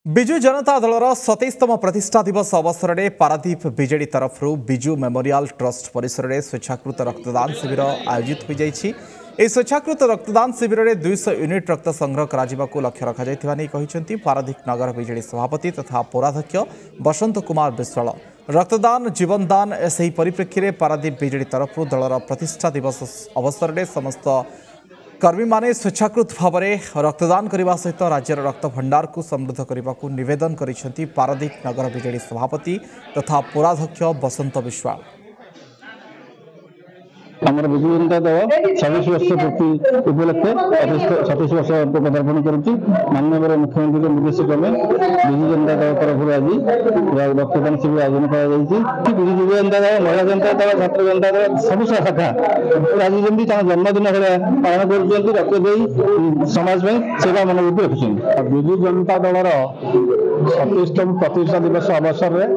विजु जनता दलर 27तम प्रतिष्ठा दिवस अवसर में पारादीप बीजेडी तरफ विजु मेमोरियल ट्रस्ट परिसर में स्वेच्छाकृत रक्तदान शिविर आयोजित हो जाएगी। स्वेच्छाकृत रक्तदान शिविर में 200 यूनिट रक्त संग्रह कर लक्ष्य रखा पारादीप नगर बीजेडी सभापति तथा पौराध्यक्ष बसंत कुमार विश्वाल। रक्तदान जीवनदान से परिप्रेक्षी में पारादीप बीजेडी तरफ दलर प्रतिष्ठा दिवस अवसर में समस्त कर्मी माने स्वेच्छाकृत भाव में रक्तदान करने सहित राज्यर रक्त भंडार को समृद्ध करने को निवेदन करिसेंती पारादीप नगर बीजेडी सभापति तथा पौराध्यक्ष बसंत विश्वाल। आमर विजु जनता दल 26 वर्ष पूर्ति उपलक्षे 27 वर्ष पदार्पण करुच्ची। माननीय मुख्यमंत्री के निर्देश क्रमे विजु जनता दल तरफ आज रक्तदान शिविर आयोजन कर विजु जनता दल महिला जनता दल छात्र जनता दल सब शाखा आज जमी जन्मदिन भाया पालन कर रक्त दे समाज में सेवा मनोवृत्ति रखुच्च। विजु जनता दलर 27तम प्रतिष्ठा दिवस अवसर में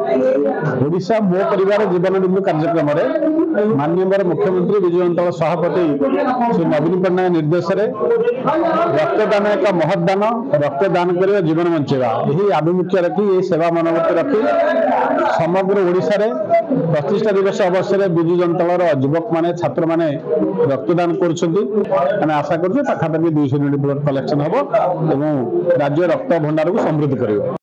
ओडिशा मो परिवार जीवन बिंदु कार्यक्रम में माननीय मुख्यमंत्री विजु जनता दल सभापति श्री नवीन पट्टनायक निर्देश रक्तदान एक महत्दान रक्तदान कर जीवन बंचेगा यही आभिमुख्य रखी सेवा मनोवृत्ति रखी समग्र ओडिशा रे प्रतिष्ठा दिवस अवसर में विजु जनता दल युवक माने छात्र माने रक्तदान कर आशा कर पाखापाखि 200 यूनिट ब्लड कलेक्शन हम राज्य रक्त भंडार को समृद्ध कर।